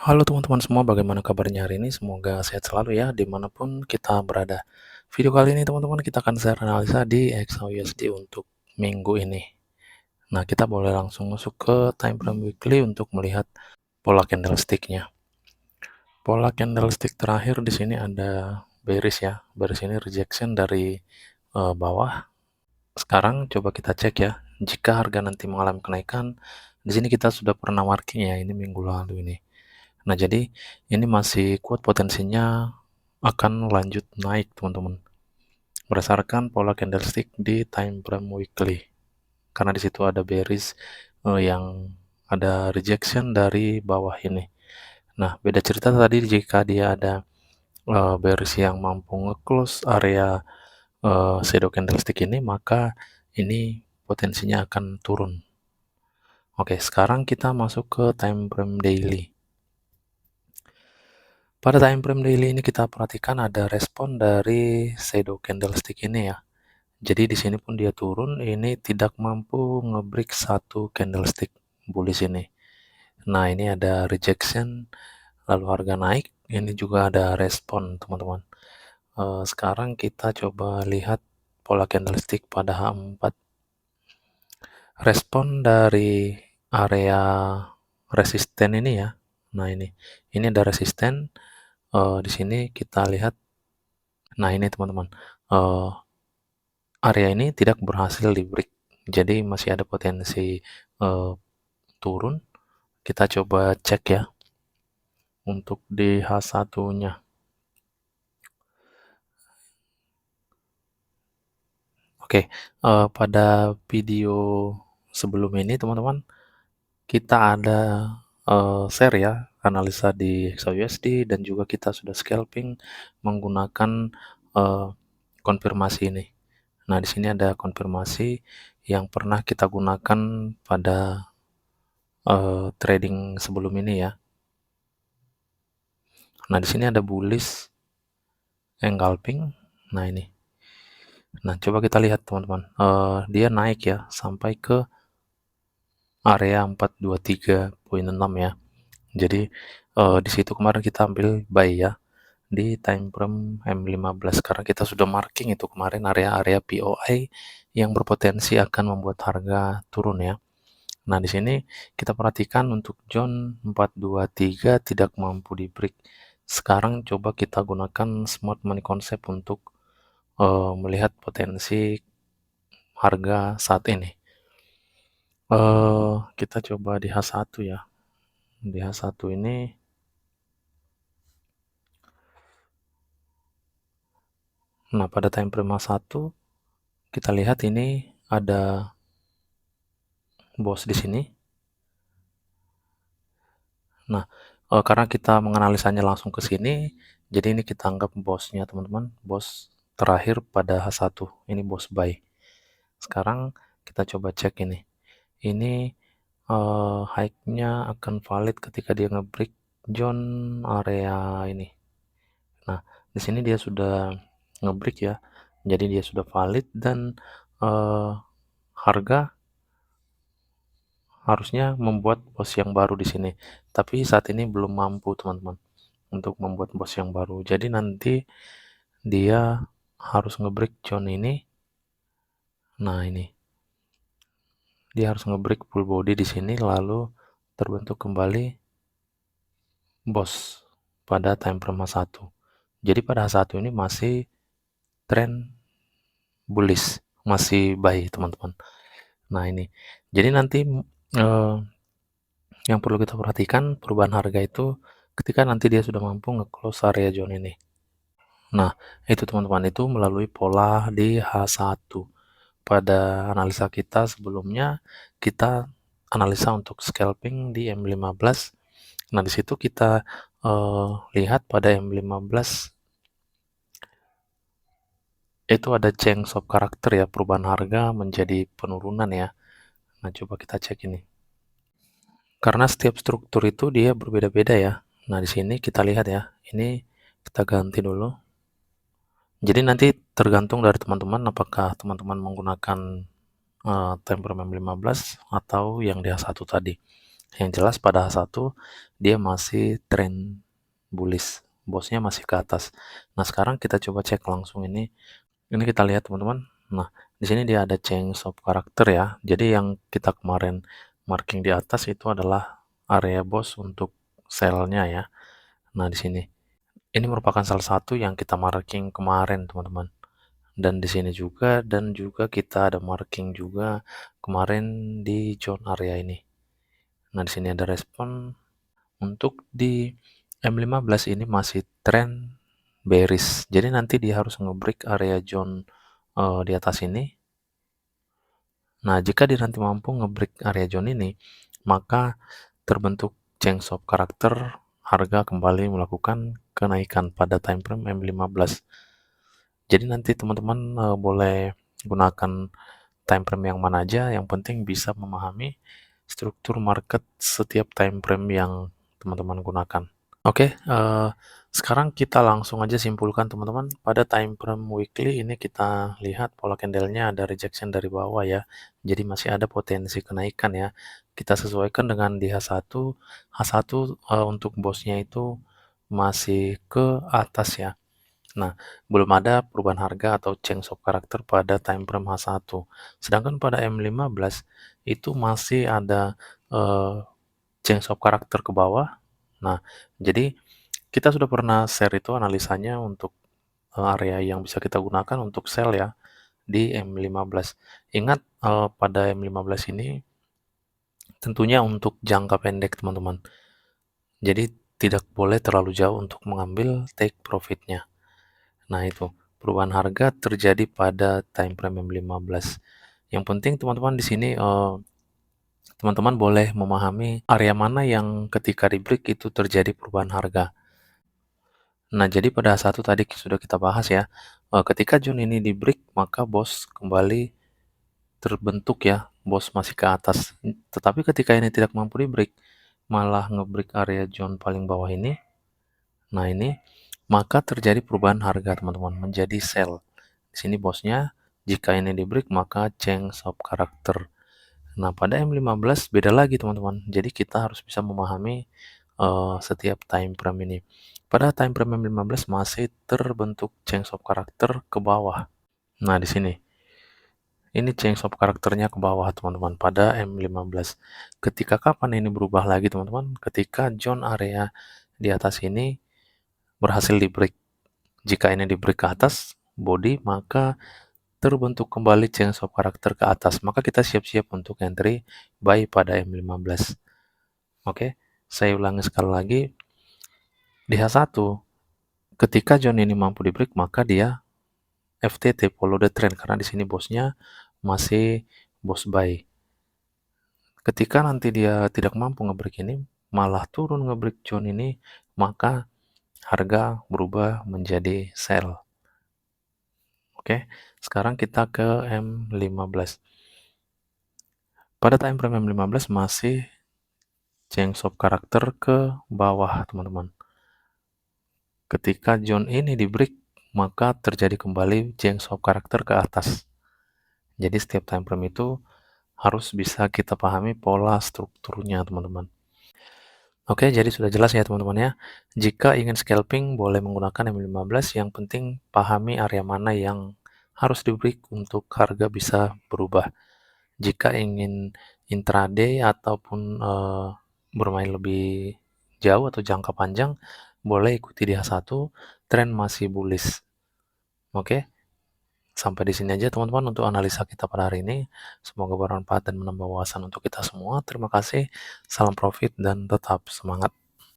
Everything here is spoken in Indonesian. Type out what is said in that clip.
Halo teman-teman semua, bagaimana kabarnya hari ini? Semoga sehat selalu ya, dimanapun kita berada. Video kali ini teman-teman kita akan share analisa di XAUSD untuk minggu ini. Nah, kita boleh langsung masuk ke time frame weekly untuk melihat pola candlestick-nya. Pola candlestick terakhir di sini ada bearish ya, bearish ini rejection dari bawah. Sekarang coba kita cek ya, jika harga nanti mengalami kenaikan, di sini kita sudah pernah marking ya, ini minggu lalu ini. Nah, jadi ini masih kuat potensinya akan lanjut naik, teman-teman. Berdasarkan pola candlestick di time frame weekly. Karena di situ ada bearish yang ada rejection dari bawah ini. Nah, beda cerita tadi jika dia ada bearish yang mampu nge-close area shadow candlestick ini, maka ini potensinya akan turun. Oke, sekarang kita masuk ke time frame daily. Pada time frame daily ini kita perhatikan ada respon dari shadow candlestick ini ya. Jadi di sini pun dia turun, ini tidak mampu nge-break satu candlestick bullish ini. Nah, ini ada rejection, lalu harga naik, ini juga ada respon, teman-teman. Sekarang kita coba lihat pola candlestick pada H4. Respon dari area resisten ini ya. Nah, ini ada resisten. Di sini kita lihat. Nah, ini teman-teman. Area ini tidak berhasil di break. Jadi masih ada potensi turun. Kita coba cek ya untuk di H1-nya. Oke, pada video sebelum ini teman-teman, kita ada share ya analisa di XAUSD dan juga kita sudah scalping menggunakan konfirmasi ini. Nah, di sini ada konfirmasi yang pernah kita gunakan pada trading sebelum ini ya. Nah, di sini ada bullish engulfing. Nah, ini. Nah, coba kita lihat teman-teman. Dia naik ya sampai ke area 423.6 ya. Jadi di situ kemarin kita ambil buy ya di time frame M15 karena kita sudah marking itu kemarin area-area POI yang berpotensi akan membuat harga turun ya. Nah, di sini kita perhatikan untuk zone 423 tidak mampu di break. Sekarang coba kita gunakan smart money concept untuk melihat potensi harga saat ini. Kita coba di H1 ya. Di H1 ini, nah pada time frame H1 kita lihat ini ada bos di sini. Nah, karena kita menganalisanya langsung ke sini, jadi ini kita anggap bosnya teman-teman, bos terakhir pada H1. Ini bos buy. Sekarang kita coba cek ini. Ini high-nya akan valid ketika dia nge-break zone area ini. Nah, di sini dia sudah nge-break ya. Jadi dia sudah valid dan harga harusnya membuat bos yang baru di sini. Tapi saat ini belum mampu, teman-teman, untuk membuat bos yang baru. Jadi nanti dia harus nge-break zone ini. Nah, ini. Dia harus nge-break full body di sini lalu terbentuk kembali bos pada time frame H1. Jadi pada H1 ini masih tren bullish, masih buy, teman-teman. Nah, ini. Jadi nanti yang perlu kita perhatikan perubahan harga itu ketika nanti dia sudah mampu nge-close area zone ini. Nah, itu teman-teman, itu melalui pola di H1. Pada analisa kita sebelumnya, kita analisa untuk scalping di M15. Nah, di situ kita lihat pada M15 itu ada change of karakter ya, perubahan harga menjadi penurunan ya. Nah, coba kita cek ini. Karena setiap struktur itu dia berbeda-beda ya. Nah, di sini kita lihat ya. Ini kita ganti dulu. Jadi nanti tergantung dari teman-teman apakah teman-teman menggunakan time frame 15 atau yang dia satu tadi. Yang jelas pada H1 dia masih trend bullish, bosnya masih ke atas. Nah, sekarang kita coba cek langsung ini. Ini kita lihat teman-teman. Nah, di sini dia ada change of character ya. Jadi yang kita kemarin marking di atas itu adalah area bos untuk sell-nya ya. Nah, di sini. Ini merupakan salah satu yang kita marking kemarin, teman-teman. Dan di sini juga, dan juga kita ada marking juga kemarin di zone area ini. Nah, di sini ada respon untuk di M15 ini masih trend bearish. Jadi nanti dia harus nge-break area zone di atas ini. Nah, jika dia nanti mampu nge-break area zone ini, maka terbentuk change of character, harga kembali melakukan kenaikan pada time frame M15. Jadi nanti teman-teman boleh gunakan time frame yang mana aja, yang penting bisa memahami struktur market setiap time frame yang teman-teman gunakan. Oke, sekarang kita langsung aja simpulkan teman-teman. Pada time frame weekly ini kita lihat pola candlenya ada rejection dari bawah ya. Jadi masih ada potensi kenaikan ya. Kita sesuaikan dengan di H1. H1 untuk bosnya itu masih ke atas ya. Nah, belum ada perubahan harga atau change of character pada time frame H1. Sedangkan pada M15 itu masih ada change of character ke bawah. Nah, jadi kita sudah pernah share itu analisanya untuk area yang bisa kita gunakan untuk sell ya di M15. Ingat pada M15 ini tentunya untuk jangka pendek teman-teman. Jadi tidak boleh terlalu jauh untuk mengambil take profitnya. Nah, itu perubahan harga terjadi pada time frame M15. Yang penting teman-teman di sini teman-teman boleh memahami area mana yang ketika di break itu terjadi perubahan harga. Nah, jadi pada satu tadi sudah kita bahas ya, ketika zone ini di break maka bos kembali terbentuk ya, bos masih ke atas. Tetapi ketika ini tidak mampu di break, malah nge-break area zone paling bawah ini. Nah, ini maka terjadi perubahan harga teman-teman menjadi sell. Di sini bosnya, jika ini di break maka change of character. Nah, pada M15 beda lagi teman-teman. Jadi kita harus bisa memahami setiap time frame ini. Pada time frame M15 masih terbentuk change of character ke bawah. Nah, di sini. Ini change of karakternya ke bawah teman-teman pada M15. Ketika kapan ini berubah lagi teman-teman? Ketika zone area di atas ini berhasil di break. Jika ini di break ke atas body, maka terbentuk kembali change of character ke atas. Maka kita siap-siap untuk entry buy pada M15. Oke, saya ulangi sekali lagi. Di H1, ketika zone ini mampu di break, maka dia FTT, follow the trend, karena di sini bosnya masih bos buy. Ketika nanti dia tidak mampu nge-break ini, malah turun nge-break zone ini, maka harga berubah menjadi sell. Oke, sekarang kita ke M15. Pada time frame M15 masih change of character ke bawah, teman-teman. Ketika zone ini di break, maka terjadi kembali change of character ke atas. Jadi setiap time frame itu harus bisa kita pahami pola strukturnya, teman-teman. Oke, jadi sudah jelas ya teman-teman ya. Jika ingin scalping boleh menggunakan M15, yang penting pahami area mana yang harus di break untuk harga bisa berubah. Jika ingin intraday ataupun bermain lebih jauh atau jangka panjang, boleh ikuti di H1, tren masih bullish. Oke, sampai di sini aja teman-teman untuk analisa kita pada hari ini. Semoga bermanfaat dan menambah wawasan untuk kita semua. Terima kasih, salam profit dan tetap semangat.